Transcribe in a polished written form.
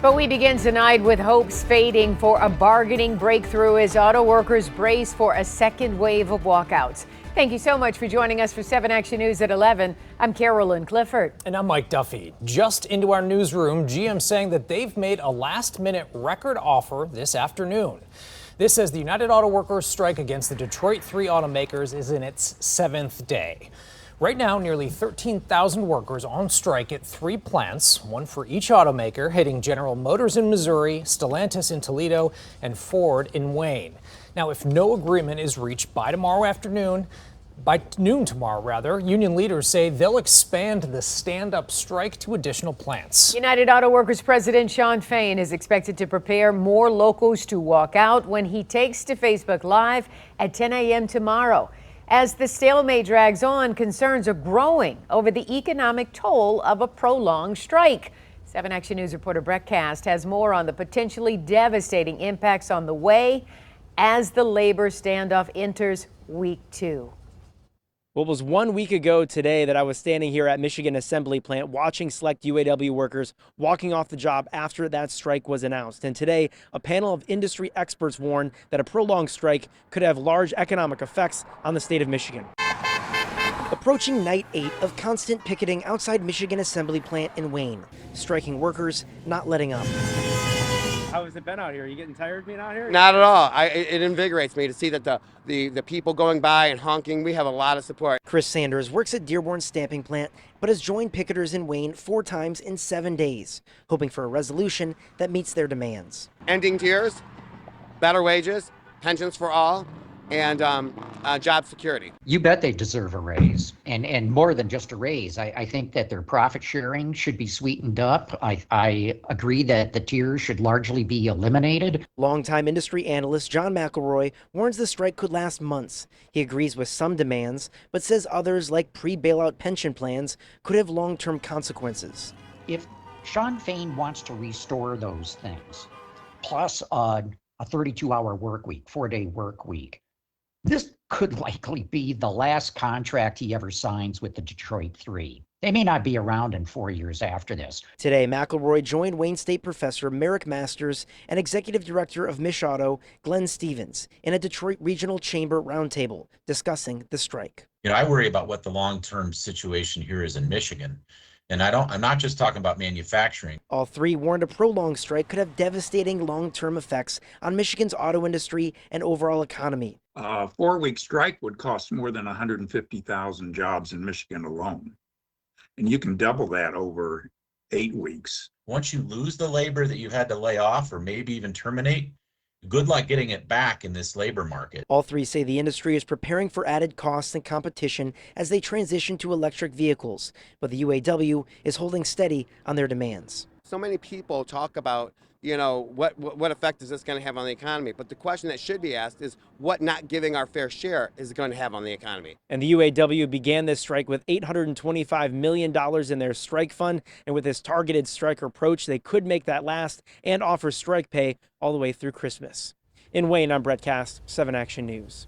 But we begin tonight with hopes fading for a bargaining breakthrough as auto workers brace for a second wave of walkouts. Thank you so much for joining us for 7 Action News at 11. I'm Carolyn Clifford. And I'm Mike Duffy. Just into our newsroom, GM saying that they've made a last-minute record offer this afternoon. This says the United Auto Workers strike against the Detroit 3 automakers is in its 7th day. Right now, nearly 13,000 workers on strike at 3 plants, one for each automaker, hitting General Motors in Missouri, Stellantis in Toledo, and Ford in Wayne. Now, if no agreement is reached by noon tomorrow, union leaders say they'll expand the stand-up strike to additional plants. United Auto Workers President Shawn Fain is expected to prepare more locals to walk out when he takes to Facebook Live at 10 a.m. tomorrow. As the stalemate drags on, concerns are growing over the economic toll of a prolonged strike. 7 Action News reporter Brett Cast has more on the potentially devastating impacts on the way as the labor standoff enters week 2. Well, it was 1 week ago today that I was standing here at Michigan Assembly Plant watching select UAW workers walking off the job after that strike was announced. And today, a panel of industry experts warned that a prolonged strike could have large economic effects on the state of Michigan. Approaching night 8 of constant picketing outside Michigan Assembly Plant in Wayne. Striking workers not letting up. How has it been out here? Are you getting tired of being out here? Not at all. It invigorates me to see that the people going by and honking, we have a lot of support. Chris Sanders works at Dearborn's stamping plant, but has joined picketers in Wayne 4 times in 7 days, hoping for a resolution that meets their demands. Ending tiers, better wages, pensions for all, and job security. You bet they deserve a raise, and more than just a raise. I think that their profit sharing should be sweetened up. I agree that the tiers should largely be eliminated. Longtime industry analyst John McElroy warns the strike could last months. He agrees with some demands, but says others, like pre-bailout pension plans, could have long-term consequences. If Shawn Fain wants to restore those things, plus a 32-hour work week, 4-day work week, this could likely be the last contract he ever signs with the Detroit 3. They may not be around in 4 years after this. Today, McElroy joined Wayne State professor Merrick Masters and executive director of Mich Auto, Glenn Stevens, in a Detroit Regional Chamber roundtable discussing the strike. I worry about what the long-term situation here is in Michigan. And I'm not just talking about manufacturing. All 3 warned a prolonged strike could have devastating long-term effects on Michigan's auto industry and overall economy. A 4-week strike would cost more than 150,000 jobs in Michigan alone. And you can double that over 8 weeks. Once you lose the labor that you had to lay off or maybe even terminate, good luck getting it back in this labor market. All 3 say the industry is preparing for added costs and competition as they transition to electric vehicles, but the UAW is holding steady on their demands. So many people talk about, what effect is this going to have on the economy? But the question that should be asked is what not giving our fair share is going to have on the economy. And the UAW began this strike with $825 million in their strike fund. And with this targeted strike approach, they could make that last and offer strike pay all the way through Christmas. In Wayne, I'm Brett Cast, 7 Action News.